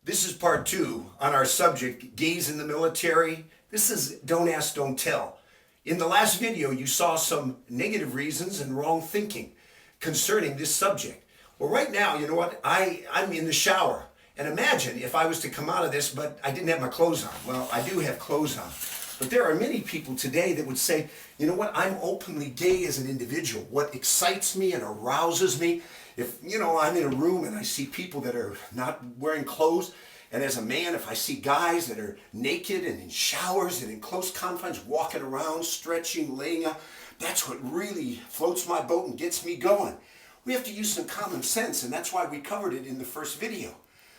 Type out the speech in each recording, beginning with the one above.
This is part two on our subject, gays in the military. This is Don't Ask, Don't Tell. In the last video, you saw some negative reasons and wrong thinking concerning this subject. Well, right now, you know what? I'm in the shower. And imagine if I was to come out of this, but I didn't have my clothes on. Well, I do have clothes on. But there are many people today that would say, you know what, I'm openly gay as an individual. What excites me and arouses me, if, you know, I'm in a room and I see people that are not wearing clothes, and as a man, if I see guys that are naked and in showers and in close confines, walking around, stretching, laying out, that's what really floats my boat and gets me going. We have to use some common sense, and that's why we covered it in the first video.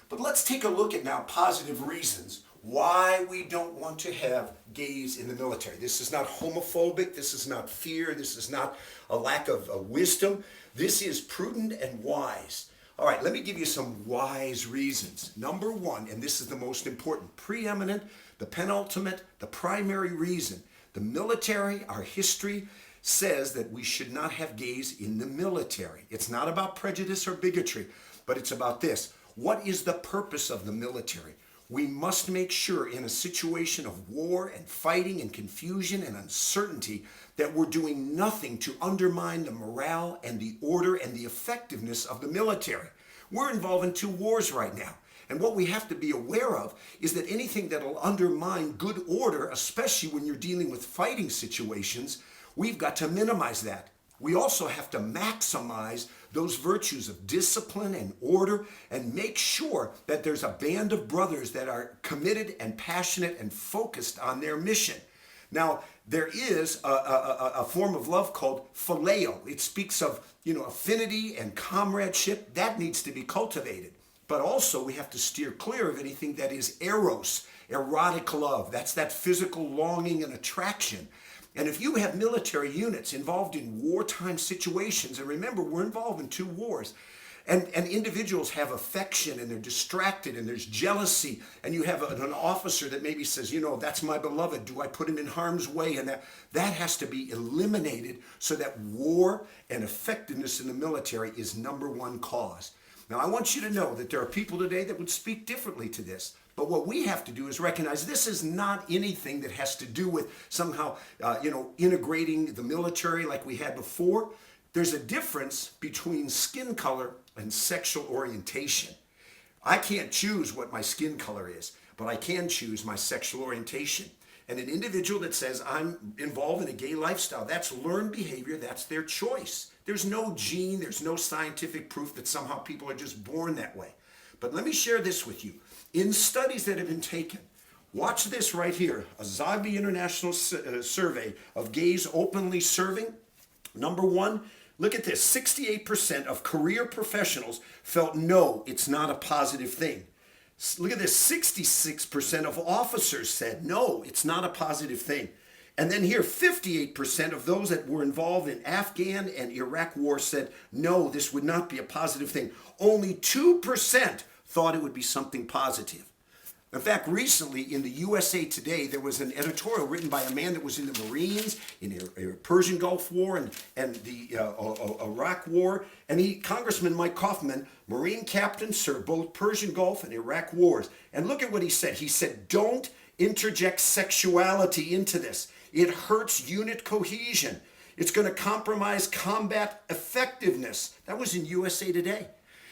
But let's take a look at now positive reasons why we don't want to have gays in the military. This is not homophobic, this is not fear, this is not a lack of wisdom. This is prudent and wise. All right, let me give you some wise reasons. Number one, and this is the most important, preeminent, the penultimate, the primary reason. The military, our history, says that we should not have gays in the military. It's not about prejudice or bigotry, but it's about this. What is the purpose of the military? We must make sure in a situation of war and fighting and confusion and uncertainty that we're doing nothing to undermine the morale and the order and the effectiveness of the military. We're involved in 2 wars right now. And what we have to be aware of is that anything that'll undermine good order, especially when you're dealing with fighting situations, we've got to minimize that. We also have to maximize those virtues of discipline and order and make sure that there's a band of brothers that are committed and passionate and focused on their mission. Now, there is a form of love called phileo. It speaks of, affinity and comradeship. That needs to be cultivated. But also we have to steer clear of anything that is eros, erotic love. That's that physical longing and attraction. And if you have military units involved in wartime situations, and remember, we're involved in 2 wars, and individuals have affection and they're distracted and there's jealousy, and you have an officer that maybe says, that's my beloved, do I put him in harm's way? And that has to be eliminated so that war and effectiveness in the military is number one cause. Now, I want you to know that there are people today that would speak differently to this. But what we have to do is recognize this is not anything that has to do with somehow, integrating the military like we had before. There's a difference between skin color and sexual orientation. I can't choose what my skin color is, but I can choose my sexual orientation. And an individual that says, I'm involved in a gay lifestyle, that's learned behavior, that's their choice. There's no gene, there's no scientific proof that somehow people are just born that way. But let me share this with you. In studies that have been taken, watch this right here, a Zogby International survey of gays openly serving. Number one, look at this, 68% of career professionals felt no, it's not a positive thing. Look at this, 66% of officers said no, it's not a positive thing. And then here, 58% of those that were involved in Afghan and Iraq war said no, this would not be a positive thing. Only 2% thought it would be something positive. In fact, recently in the USA Today, there was an editorial written by a man that was in the Marines, in the Persian Gulf War and the Iraq War. And Congressman Mike Kaufman, Marine captain, served both Persian Gulf and Iraq wars. And look at what he said. He said, don't interject sexuality into this. It hurts unit cohesion. It's going to compromise combat effectiveness. That was in USA Today.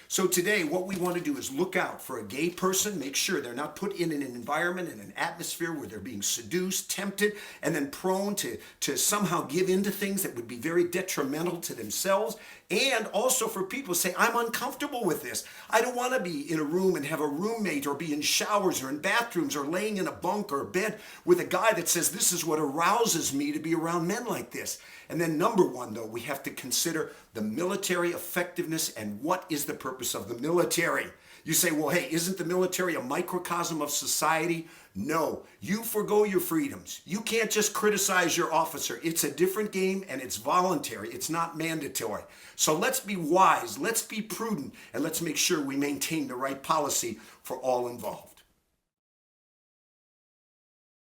So today, what we want to do is look out for a gay person, make sure they're not put in an environment, in an atmosphere where they're being seduced, tempted, and then prone to somehow give in to things that would be very detrimental to themselves. And also for people to say, I'm uncomfortable with this. I don't want to be in a room and have a roommate or be in showers or in bathrooms or laying in a bunk or a bed with a guy that says, this is what arouses me to be around men like this. And then number one, though, we have to consider the military effectiveness and what is the purpose of the military. You say, well, hey, isn't the military a microcosm of society? No, you forgo your freedoms. You can't just criticize your officer. It's a different game and it's voluntary. It's not mandatory. So let's be wise, let's be prudent, and let's make sure we maintain the right policy for all involved.